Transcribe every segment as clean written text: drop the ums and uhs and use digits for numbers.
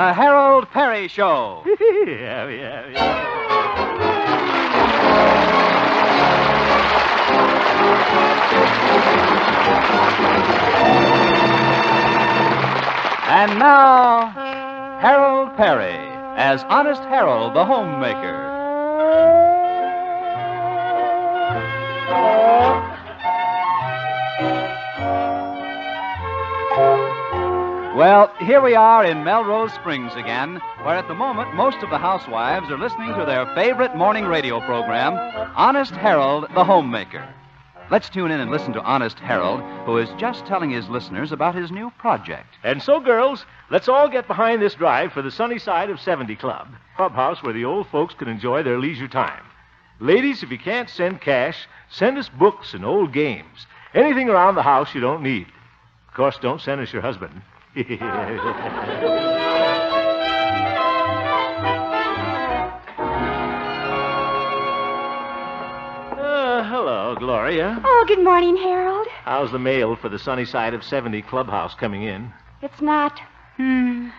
The Harold Peary Show. And now, Harold Peary as Honest Harold the Homemaker. Well, here we are in Melrose Springs again, where at the moment most of the housewives are listening to their favorite morning radio program, Honest Harold the Homemaker. Let's tune in and listen to Honest Harold, who is just telling his listeners about his new project. And so, girls, let's all get behind this drive for the sunny side of 70 Clubhouse where the old folks can enjoy their leisure time. Ladies, if you can't send cash, send us books and old games. Anything around the house you don't need. Of course, don't send us your husband. Hello, Gloria. Oh, good morning, Harold. How's the mail for the sunny side of 70 Clubhouse coming in? It's not. Golly,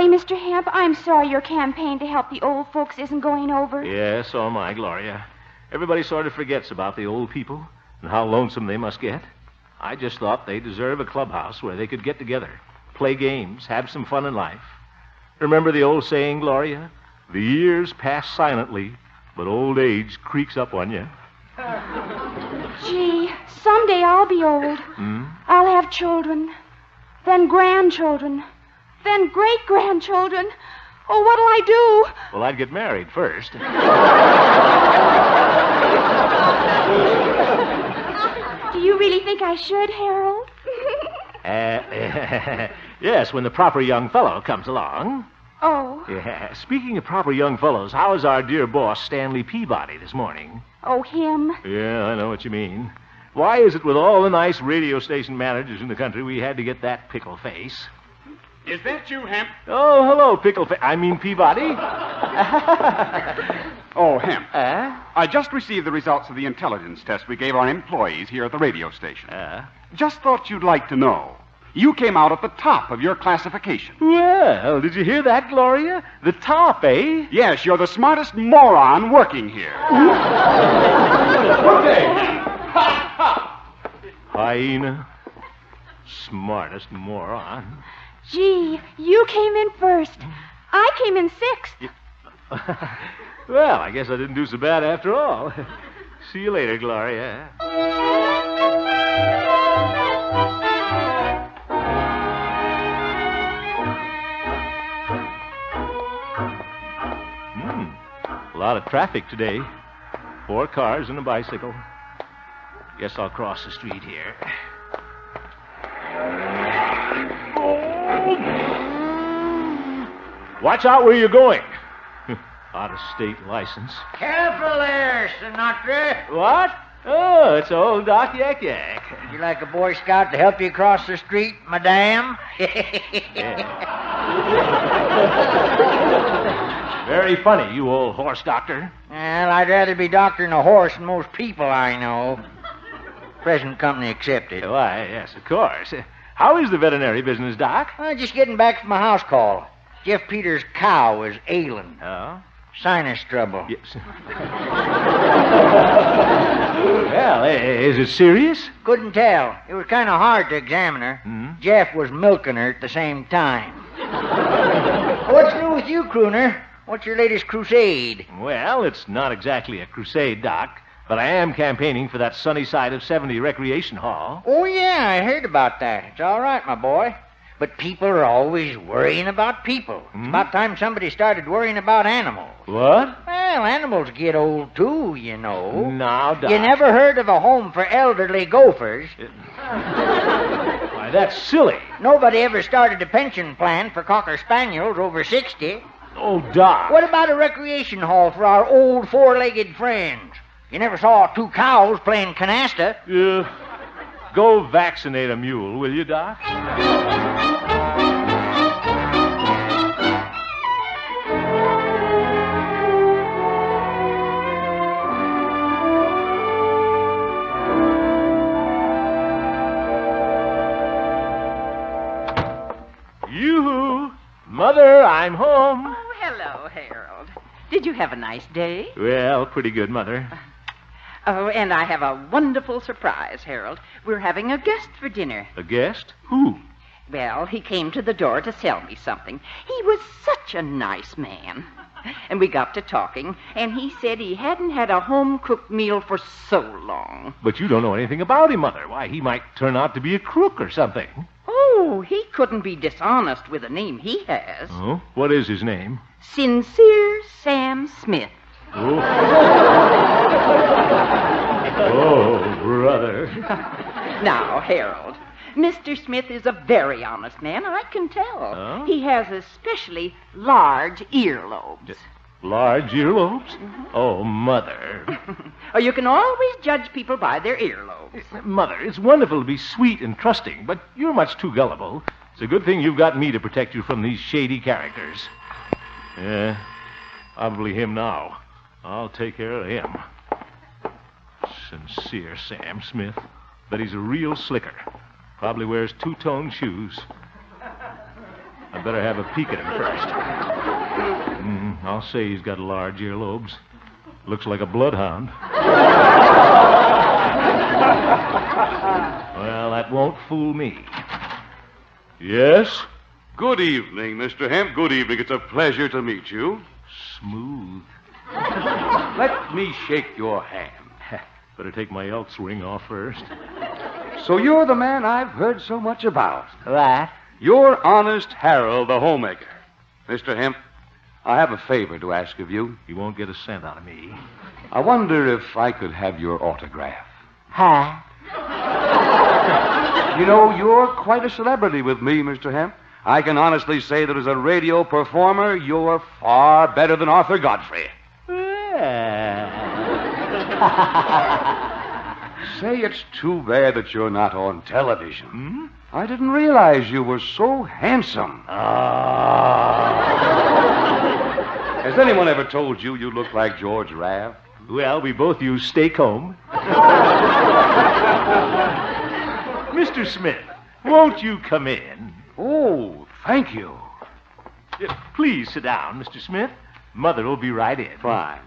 Mr. Hemp, I'm sorry your campaign to help the old folks isn't going over. Yeah, so am I, Gloria. Everybody sort of forgets about the old people and how lonesome they must get. I just thought they deserve a clubhouse where they could get together, play games, have some fun in life. Remember the old saying, Gloria? The years pass silently, but old age creeps up on you. Gee, someday I'll be old. I'll have children, then grandchildren, then great-grandchildren. Oh, what'll I do? Well, I'd get married first. Do you really think I should, Harold? Yes, when the proper young fellow comes along. Oh. Yeah. Speaking of proper young fellows, how is our dear boss, Stanley Peabody, this morning? Oh, him? Yeah, I know what you mean. Why is it with all the nice radio station managers in the country we had to get that pickle face? Is that you, Hemp? Oh, hello, pickle face. I mean Peabody. Oh, Hemp. I just received the results of the intelligence test we gave our employees here at the radio station. Just thought you'd like to know. You came out at the top of your classification. Well, did you hear that, Gloria? The top, eh? Yes, you're the smartest moron working here. Good day, Hemp. Hyena. Smartest moron. Gee, you came in first. I came in sixth. Well, I guess I didn't do so bad after all. See you later, Gloria. A lot of traffic today. 4 cars and a bicycle. Guess I'll cross the street here. Watch out where you're going. Out-of-state license. Careful there, Sinatra. What? Oh, it's old Doc Yak Yak. Would you like a Boy Scout to help you cross the street, madame? Very funny, you old horse doctor. Well, I'd rather be doctoring a horse than most people I know. Present company accepted. Why, yes, of course. How is the veterinary business, Doc? Just getting back from a house call. Jeff Peters' cow was ailing. Oh? Sinus trouble. Yes. Well, is it serious? Couldn't tell. It was kind of hard to examine her. Jeff was milking her at the same time. What's new with you, crooner? What's your latest crusade? Well, it's not exactly a crusade, Doc, but I am campaigning for that sunny side of 70 recreation hall. Oh, yeah, I heard about that. It's all right, my boy. But people are always worrying about people. It's about time somebody started worrying about animals. What? Well, animals get old, too, you know. Now, Doc. You never heard of a home for elderly gophers? Why, that's silly. Nobody ever started a pension plan for Cocker Spaniels over 60. Oh, Doc. What about a recreation hall for our old 4-legged friends? You never saw 2 cows playing canasta. Go vaccinate a mule, will you, Doc? Yoo-hoo! Mother, I'm home. Oh, hello, Harold. Did you have a nice day? Well, pretty good, Mother. Oh, and I have a wonderful surprise, Harold. We're having a guest for dinner. A guest? Who? Well, he came to the door to sell me something. He was such a nice man. And we got to talking, and he said he hadn't had a home-cooked meal for so long. But you don't know anything about him, Mother. Why, he might turn out to be a crook or something. Oh, he couldn't be dishonest with the name he has. Oh? What is his name? Sincere Sam Smith. Oh. Oh, brother. Now, Harold, Mr. Smith is a very honest man, I can tell. Oh? He has especially large earlobes. Large earlobes? Mm-hmm. Oh, Mother. Oh, you can always judge people by their earlobes. Mother, it's wonderful to be sweet and trusting, but you're much too gullible. It's a good thing you've got me to protect you from these shady characters. Yeah, probably him now. I'll take care of him. Sincere Sam Smith. Bet he's a real slicker. Probably wears two-tone shoes. I better have a peek at him first. I'll say he's got large earlobes. Looks like a bloodhound. Well, that won't fool me. Yes? Good evening, Mr. Hemp. Good evening. It's a pleasure to meet you. Smooth. Let me shake your hand. Better take my Elks ring off first. So you're the man I've heard so much about. What? You're Honest Harold, the homemaker. Mr. Hemp, I have a favor to ask of you. You won't get a cent out of me. I wonder if I could have your autograph. Huh? You know, you're quite a celebrity with me, Mr. Hemp. I can honestly say that as a radio performer, you're far better than Arthur Godfrey. Say, it's too bad that you're not on television. Hmm? I didn't realize you were so handsome. Has anyone ever told you you look like George Raff? Well, we both use Stay Comb. Mr. Smith, won't you come in? Oh, thank you. Please sit down, Mr. Smith. Mother will be right in. Fine.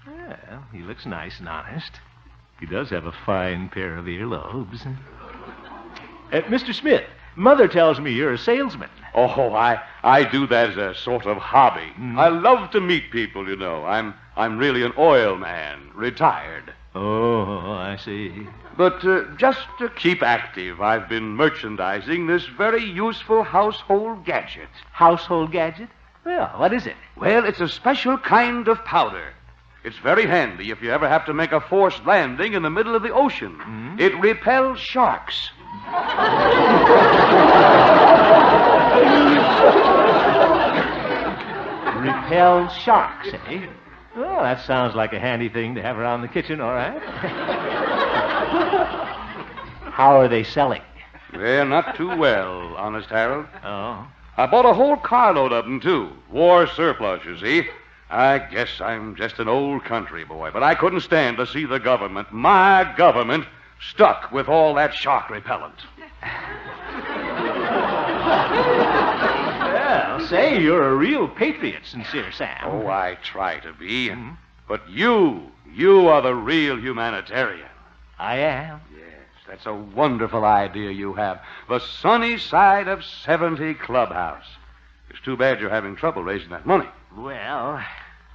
Well, he looks nice and honest. He does have a fine pair of earlobes. Mr. Smith, Mother tells me you're a salesman. Oh, I do that as a sort of hobby. I love to meet people, you know. I'm really an oil man, retired. Oh, I see. But just to keep active, I've been merchandising this very useful household gadget. Household gadget? Well, what is it? Well, it's a special kind of powder. It's very handy if you ever have to make a forced landing in the middle of the ocean. It repels sharks. Repels sharks, eh? Well, that sounds like a handy thing to have around the kitchen, all right. How are they selling? Well, not too well, Honest Harold. Oh. I bought a whole carload of them, too. War surplus, you see. I guess I'm just an old country boy, but I couldn't stand to see the government, my government, stuck with all that shark repellent. Well, say, you're a real patriot, Sincere Sam. Oh, I try to be. But you are the real humanitarian. I am. Yes, that's a wonderful idea you have. The sunny side of 70 Clubhouse. It's too bad you're having trouble raising that money. Well...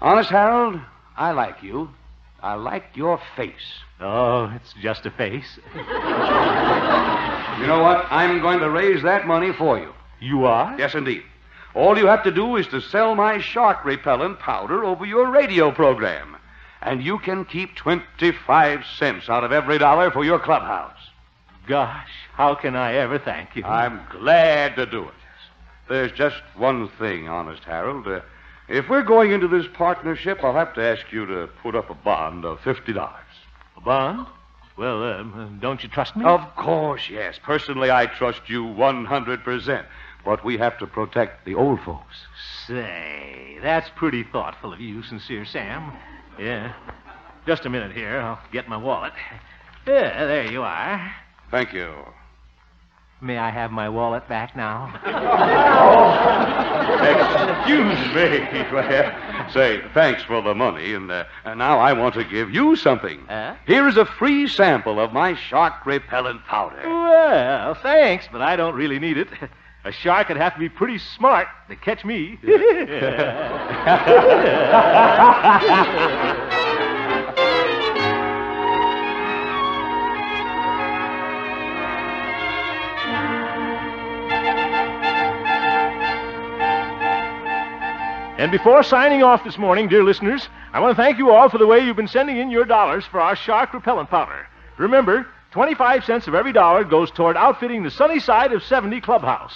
Honest, Harold, I like you. I like your face. Oh, it's just a face. You know what? I'm going to raise that money for you. You are? Yes, indeed. All you have to do is to sell my shark repellent powder over your radio program. And you can keep 25 cents out of every dollar for your clubhouse. Gosh, how can I ever thank you? I'm glad to do it. There's just one thing, Honest Harold. If we're going into this partnership, I'll have to ask you to put up a bond of $50. A bond? Well, don't you trust me? Of course, yes. Personally, I trust you 100%. But we have to protect the old folks. Say, that's pretty thoughtful of you, Sincere Sam. Yeah. Just a minute here. I'll get my wallet. Yeah, there you are. Thank you. May I have my wallet back now? Excuse me. Say, thanks for the money, and now I want to give you something. Here is a free sample of my shark repellent powder. Well, thanks, but I don't really need it. A shark would have to be pretty smart to catch me. And before signing off this morning, dear listeners, I want to thank you all for the way you've been sending in your dollars for our shark repellent powder. Remember, 25 cents of every dollar goes toward outfitting the sunny side of 70 Clubhouse.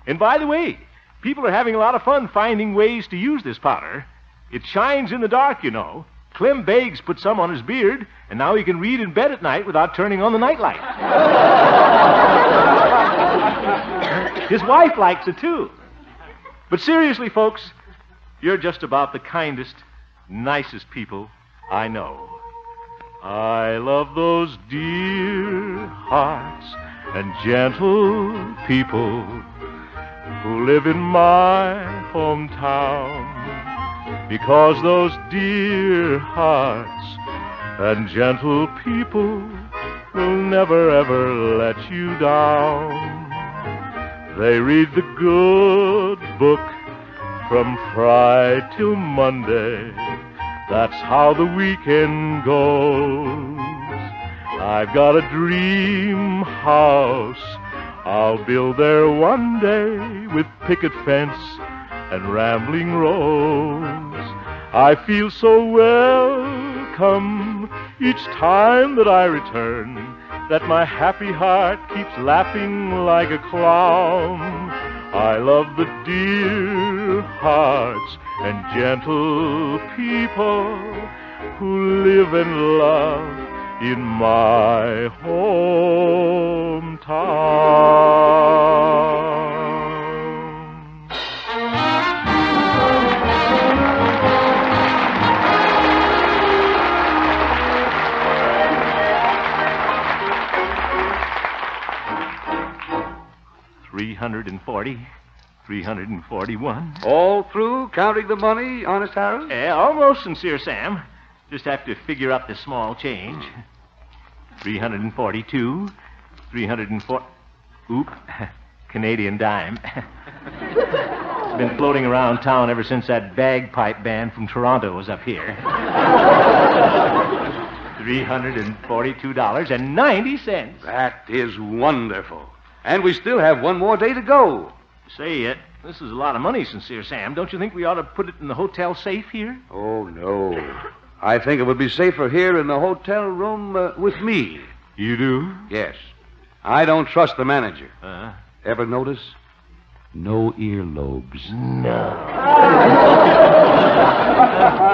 And by the way, people are having a lot of fun finding ways to use this powder. It shines in the dark, you know. Clem Beggs put some on his beard, and now he can read in bed at night without turning on the nightlight. His wife likes it, too. But seriously, folks, you're just about the kindest, nicest people I know. I love those dear hearts and gentle people who live in my hometown, because those dear hearts and gentle people will never ever let you down. They read the good book from Friday till Monday. That's how the weekend goes. I've got a dream house I'll build there one day, with picket fence and rambling rose. I feel so welcome each time that I return, that my happy heart keeps laughing like a clown. I love the dear hearts and gentle people who live and love in my hometown. $340, $341. All through counting the money, Honest Harold? Almost, Sincere Sam. Just have to figure up the small change. 342, 304. Oop, Canadian dime. It's been floating around town ever since that bagpipe band from Toronto was up here. $342.90. That is wonderful. And we still have one more day to go. Say, this is a lot of money, Sincere Sam. Don't you think we ought to put it in the hotel safe here? Oh, no. I think it would be safer here in the hotel room with me. You do? Yes. I don't trust the manager. Ever notice? No earlobes. No.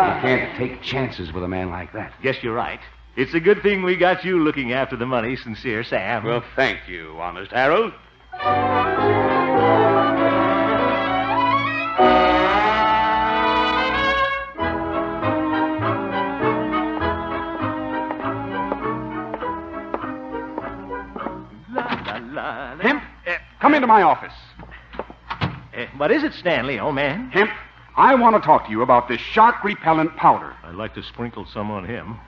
You can't take chances with a man like that. Guess you're right. It's a good thing we got you looking after the money, Sincere Sam. Well, thank you, Honest Harold. Hemp, come into my office. What is it, Stanley, old man? Hemp, I want to talk to you about this shark repellent powder. I'd like to sprinkle some on him.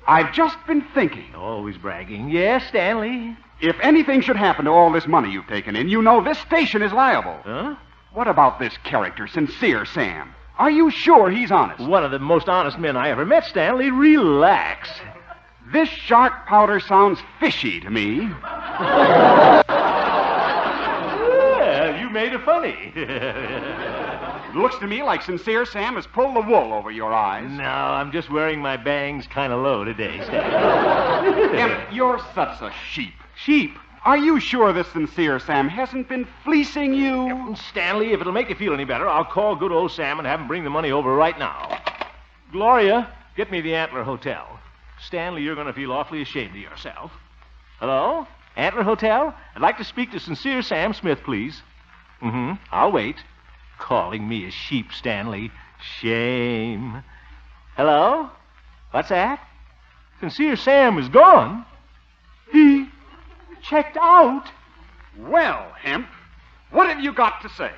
I've just been thinking. Always bragging. Yes, Stanley. If anything should happen to all this money you've taken in, you know this station is liable. Huh? What about this character, Sincere Sam? Are you sure he's honest? One of the most honest men I ever met, Stanley. Relax. This shark powder sounds fishy to me. Well, you made it funny. It looks to me like Sincere Sam has pulled the wool over your eyes. No, I'm just wearing my bangs kind of low today, Stanley. Hemp, you're such a sheep. Sheep? Are you sure this Sincere Sam hasn't been fleecing you? Stanley, if it'll make you feel any better, I'll call good old Sam and have him bring the money over right now. Gloria, get me the Antler Hotel. Stanley, you're going to feel awfully ashamed of yourself. Hello? Antler Hotel? I'd like to speak to Sincere Sam Smith, please. I'll wait. Calling me a sheep, Stanley. Shame. Hello? What's that? Sincere Sam is gone. He checked out. Well, Hemp, what have you got to say?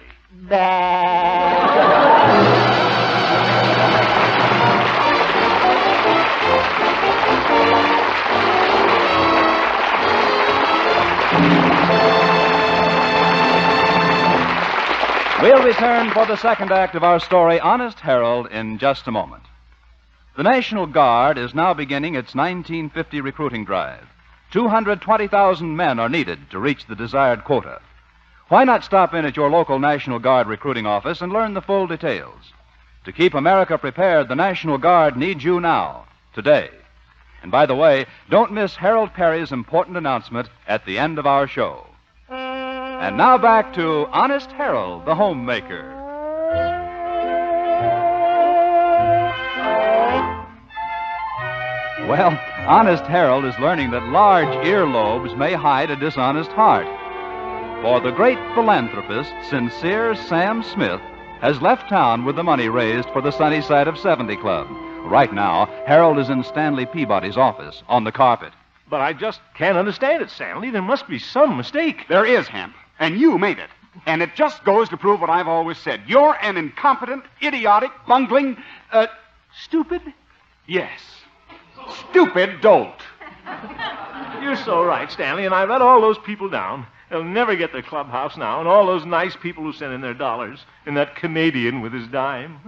We'll return for the second act of our story, Honest Harold, in just a moment. The National Guard is now beginning its 1950 recruiting drive. 220,000 men are needed to reach the desired quota. Why not stop in at your local National Guard recruiting office and learn the full details? To keep America prepared, the National Guard needs you now, today. And by the way, don't miss Harold Peary's important announcement at the end of our show. And now back to Honest Harold, the homemaker. Well, Honest Harold is learning that large earlobes may hide a dishonest heart. For the great philanthropist, sincere Sam Smith, has left town with the money raised for the Sunny Side of 70 Club. Right now, Harold is in Stanley Peabody's office on the carpet. But I just can't understand it, Stanley. There must be some mistake. There is, Hemp, and you made it. And it just goes to prove what I've always said. You're an incompetent, idiotic, bungling, Stupid? yes, stupid dolt. You're so right, Stanley, and I let all those people down. They'll never get their clubhouse now, and all those nice people who sent in their dollars, and that Canadian with his dime.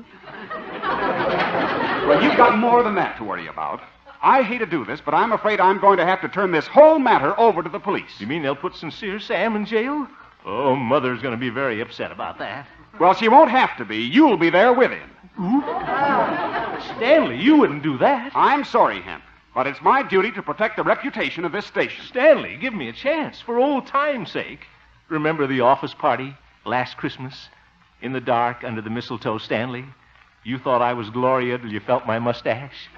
Well, you've got more than that to worry about. I hate to do this, but I'm afraid I'm going to have to turn this whole matter over to the police. You mean they'll put Sincere Sam in jail? Oh, Mother's going to be very upset about that. Well, she won't have to be. You'll be there with him. Stanley, you wouldn't do that. I'm sorry, Hemp, but it's my duty to protect the reputation of this station. Stanley, give me a chance, for old time's sake. Remember the office party last Christmas? In the dark, under the mistletoe, Stanley? You thought I was Gloria till you felt my mustache?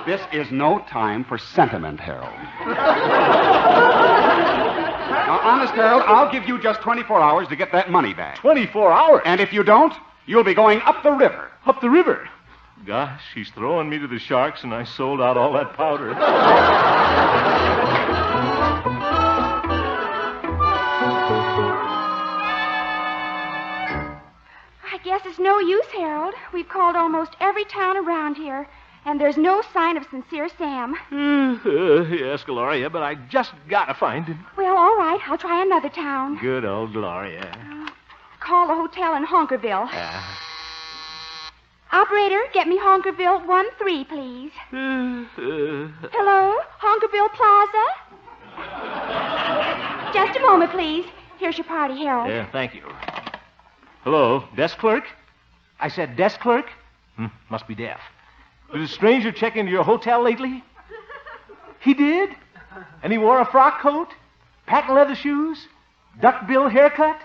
This is no time for sentiment, Harold. Now, honest, Harold, I'll give you just 24 hours to get that money back. 24 hours? And if you don't, you'll be going up the river. Up the river? Gosh, he's throwing me to the sharks, and I sold out all that powder. I guess it's no use, Harold. We've called almost every town around here, and there's no sign of Sincere Sam. Yes, Gloria, but I just gotta find him. Well, all right. I'll try another town. Good old Gloria. Call the hotel in Honkerville. Operator, get me Honkerville 13, please. Hello? Honkerville Plaza? Just a moment, please. Here's your party, Harold. Yeah, thank you. Hello, desk clerk? I said desk clerk? Must be deaf. Did a stranger check into your hotel lately? He did? And he wore a frock coat? Patent leather shoes? Duckbill haircut?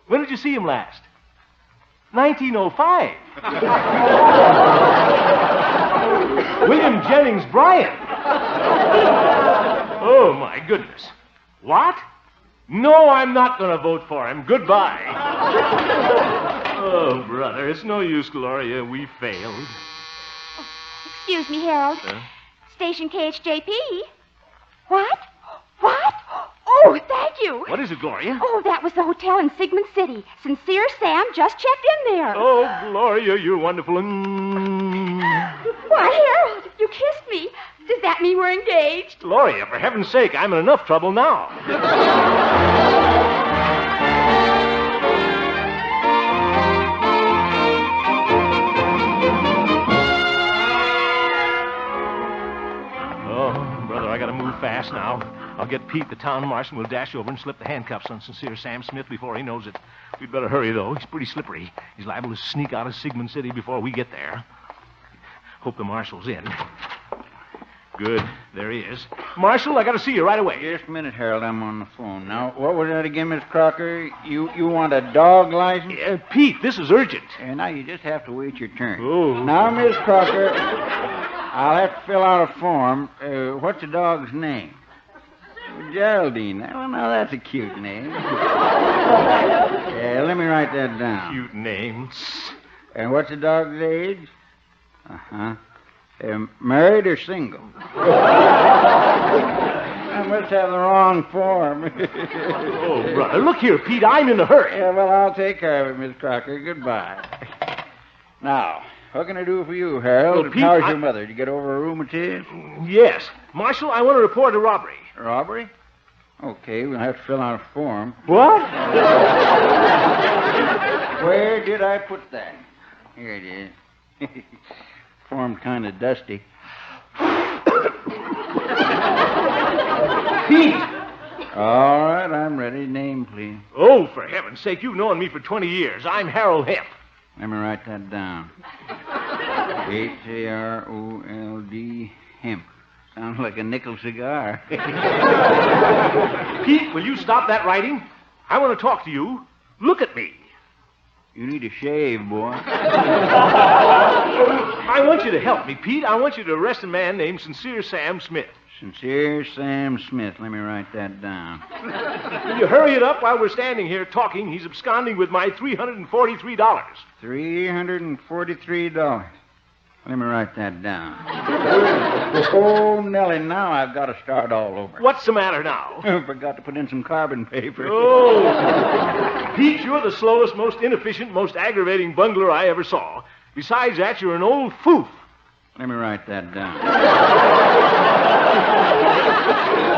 When did you see him last? 1905. William Jennings Bryan. Oh, my goodness. What? No, I'm not going to vote for him. Goodbye. Oh, brother, it's no use, Gloria. We failed. Excuse me, Harold. Station KHJP. What? What? Oh, thank you. What is it, Gloria? Oh, that was the hotel in Sigmund City. Sincere Sam just checked in there. Oh, Gloria, you're wonderful. Why, Harold, you kissed me. Does that mean we're engaged? Gloria, for heaven's sake, I'm in enough trouble now. I gotta move fast now. I'll get Pete, the town marshal, and we'll dash over and slip the handcuffs on Sincere Sam Smith before he knows it. We'd better hurry, though. He's pretty slippery. He's liable to sneak out of Sigmund City before we get there. Hope the marshal's in. Good. There he is. Marshal, I gotta see you right away. Just a minute, Harold. I'm on the phone. Now, what was that again, Miss Crocker? You want a dog license? Pete, this is urgent. Now you just have to wait your turn. Oh. Now, Miss Crocker, I'll have to fill out a form. What's the dog's name? Geraldine. Well, now that's a cute name. Let me write that down. Cute name. And what's the dog's age? Married or single? I must have the wrong form. Oh, brother, look here, Pete. I'm in a hurry. Yeah, well, I'll take care of it, Miss Crocker. Goodbye. Now, what can I do for you, Harold? Well, Pete, how's your mother? Did you get over her rheumatism? Yes. Marshal, I want to report a robbery. Robbery? Okay, we'll have to fill out a form. What? Where did I put that? Here it is. Form's kind of dusty. Pete! All right, I'm ready. Name, please. Oh, for heaven's sake, you've known me for 20 years. I'm Harold Hemp. Let me write that down. Harold, Hemp. Sounds like a nickel cigar. Pete, will you stop that writing? I want to talk to you. Look at me. You need a shave, boy. I want you to help me, Pete. I want you to arrest a man named Sincere Sam Smith. Sincere Sam Smith. Let me write that down. Will you hurry it up while we're standing here talking? He's absconding with my $343. $343. Let me write that down. Oh, Nellie, now I've got to start all over. What's the matter now? I forgot to put in some carbon paper. Oh, Pete, you're the slowest, most inefficient, most aggravating bungler I ever saw. Besides that, you're an old foof. Let me write that down.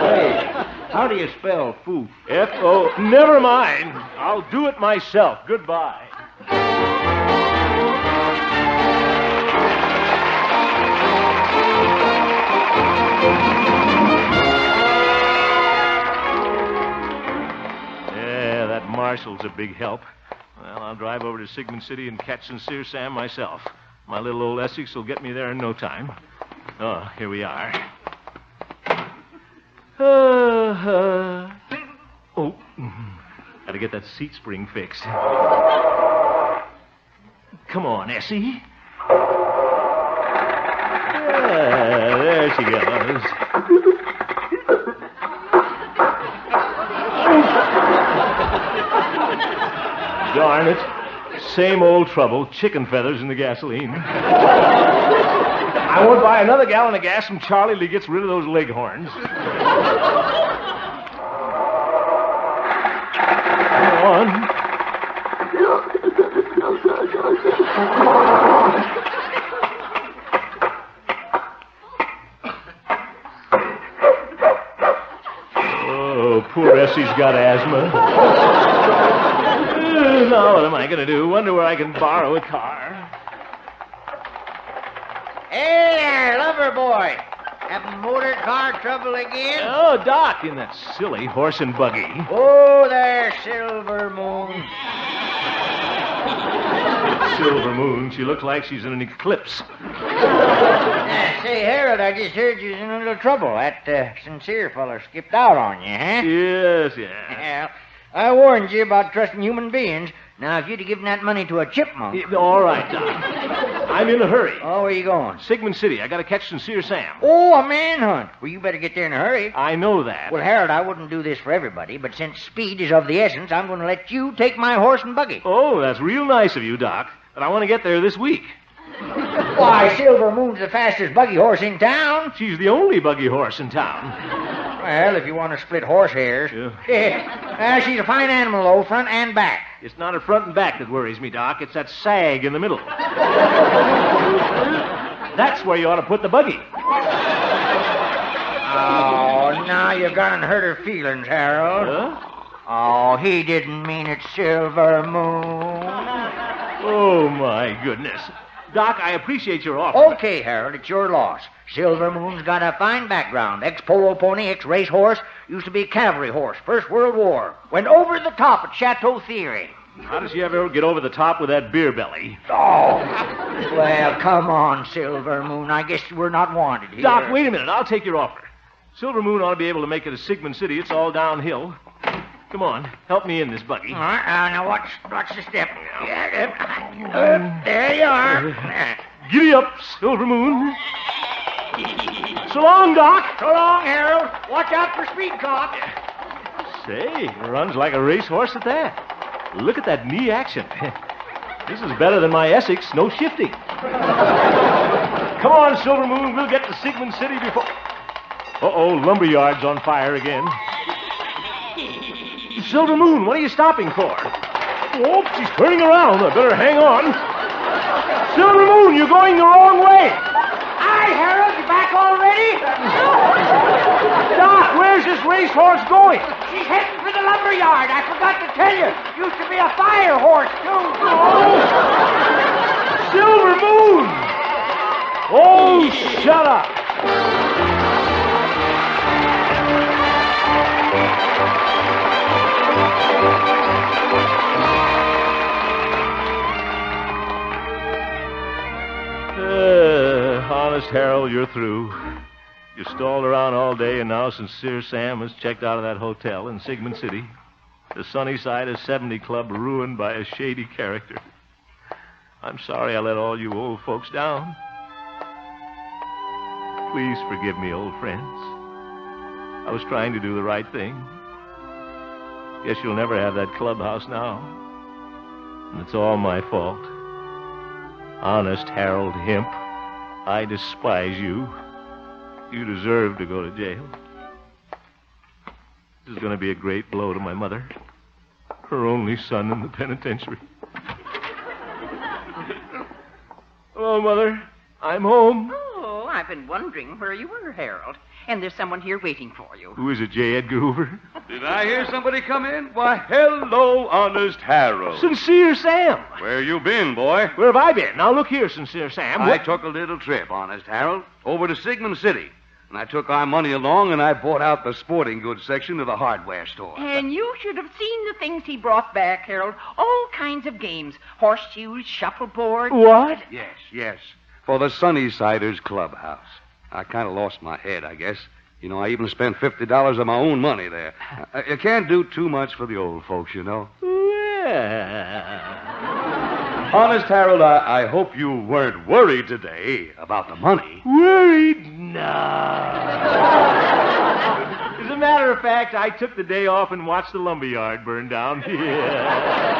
Hey, how do you spell foof? F-O... Never mind. I'll do it myself. Goodbye. Yeah, that marshal's a big help. Well, I'll drive over to Sigmund City and catch Sincere Sam myself. My little old Essex will get me there in no time. Oh, here we are. Oh, gotta get that seat spring fixed. Come on, Essie. Yeah, there she goes. Darn it. Same old trouble. Chicken feathers in the gasoline. I won't buy another gallon of gas from Charlie till he gets rid of those leghorns. Come on. Oh, poor Essie's got asthma. Now, what am I going to do? Wonder where I can borrow a car. Hey there, lover boy. Having motor car trouble again? Oh, Doc, in that silly horse and buggy. Oh, there, Silver Moon. Silver Moon. She looks like she's in an eclipse. Say, Harold, I just heard you was in a little trouble. That Sincere feller skipped out on you, huh? Yes. Well, I warned you about trusting human beings. Now, if you'd have given that money to a chipmunk... All right, Doc. I'm in a hurry. Oh, where you going? Sigmund City. I got to catch Sincere Sam. Oh, a manhunt. Well, you better get there in a hurry. I know that. Well, Harold, I wouldn't do this for everybody, but since speed is of the essence, I'm going to let you take my horse and buggy. Oh, that's real nice of you, Doc. But I want to get there this week. Why, Silver Moon's the fastest buggy horse in town. She's the only buggy horse in town. Well, if you want to split horse hairs. Yeah. She's a fine animal, though, front and back. It's not her front and back that worries me, Doc. It's that sag in the middle. That's where you ought to put the buggy. Oh, now you've gone and hurt her feelings, Harold. Huh? Oh, he didn't mean it, Silver Moon. Oh, my goodness. Doc, I appreciate your offer. Okay, Harold, it's your loss. Silver Moon's got a fine background. Ex-polo pony, ex-race horse. Used to be a cavalry horse. First World War. Went over the top at Chateau Thierry. How does she ever get over the top with that beer belly? Oh, well, come on, Silver Moon. I guess we're not wanted here. Doc, wait a minute. I'll take your offer. Silver Moon ought to be able to make it to Sigmund City. It's all downhill. Come on, help me in this buggy. All right, now watch the step. There you are. Giddy up, Silver Moon. So long, Doc. So long, Harold. Watch out for speed cop. Say, runs like a racehorse at that. Look at that knee action. This is better than my Essex, no shifting. Come Come on, Silver Moon. We'll get to Sigmund City before... Uh-oh, lumberyard's on fire again. Silver Moon, what are you stopping for? Oh, she's turning around. I better hang on. Silver Moon, you're going the wrong way. Hi, Harold. You back already? Doc, where's this racehorse going? She's heading for the lumberyard. I forgot to tell you. Used to be a fire horse, too. Oh, Silver Moon! Oh, shut up. Honest Harold, you're through. You stalled around all day, and now Sincere Sam has checked out of that hotel in Sigmund City. The Sunnyside of 70 Club ruined by a shady character. I'm sorry I let all you old folks down. Please forgive me, old friends. I was trying to do the right thing. Guess you'll never have that clubhouse now. And it's all my fault. Honest Harold Himp, I despise you. You deserve to go to jail. This is going to be a great blow to my mother. Her only son in the penitentiary. Hello, Mother. I'm home. Oh, I've been wondering where you were, Harold. And there's someone here waiting for you. Who is it, J. Edgar Hoover? Did I hear somebody come in? Why, hello, Honest Harold. Sincere Sam. Where you been, boy? Where have I been? Now, look here, Sincere Sam. I took a little trip, Honest Harold, over to Sigmund City. And I took our money along, and I bought out the sporting goods section of the hardware store. And you should have seen the things he brought back, Harold. All kinds of games. Horseshoes, shuffleboard. What? Yes. For the Sunnysiders Clubhouse. I kind of lost my head, I guess. You know, I even spent $50 of my own money there. You can't do too much for the old folks, you know. Yeah. Honest, Harold, I hope you weren't worried today about the money. Worried? No. As a matter of fact, I took the day off and watched the lumberyard burn down. Yeah.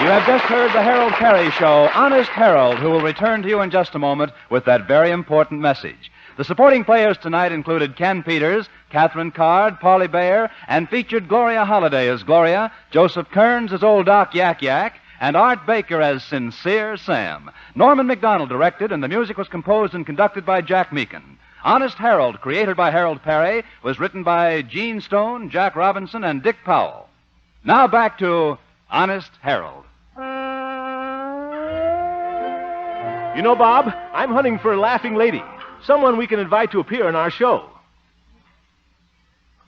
You have just heard the Harold Peary Show, Honest Harold, who will return to you in just a moment with that very important message. The supporting players tonight included Ken Peters, Catherine Card, Polly Bayer, and featured Gloria Holliday as Gloria, Joseph Kearns as Old Doc Yak Yak, and Art Baker as Sincere Sam. Norman McDonald directed, and the music was composed and conducted by Jack Meakin. Honest Harold, created by Harold Peary, was written by Gene Stone, Jack Robinson, and Dick Powell. Now back to Honest Harold. You know, Bob, I'm hunting for a laughing lady. Someone we can invite to appear in our show.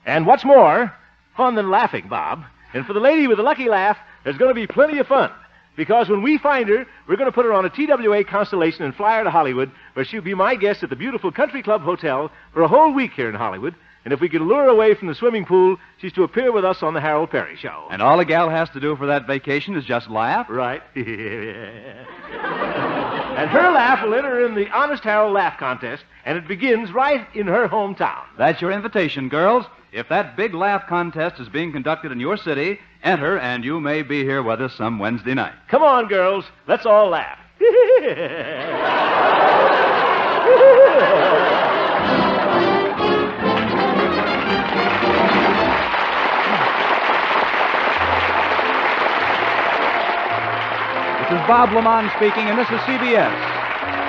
And what's more, fun than laughing, Bob. And for the lady with the lucky laugh, there's going to be plenty of fun. Because when we find her, we're going to put her on a TWA Constellation and fly her to Hollywood, where she'll be my guest at the beautiful Country Club Hotel for a whole week here in Hollywood. And if we can lure her away from the swimming pool, she's to appear with us on the Harold Peary Show. And all a gal has to do for that vacation is just laugh? Right. And her laugh will enter in the Honest Harold Laugh Contest, and it begins right in her hometown. That's your invitation, girls. If that big laugh contest is being conducted in your city, enter, and you may be here with us some Wednesday night. Come on, girls. Let's all laugh. This is Bob Lamont speaking, and this is CBS.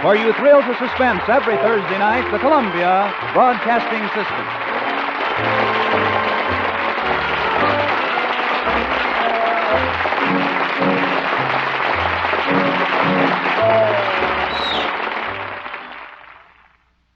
For you thrill to suspense every Thursday night, the Columbia Broadcasting System.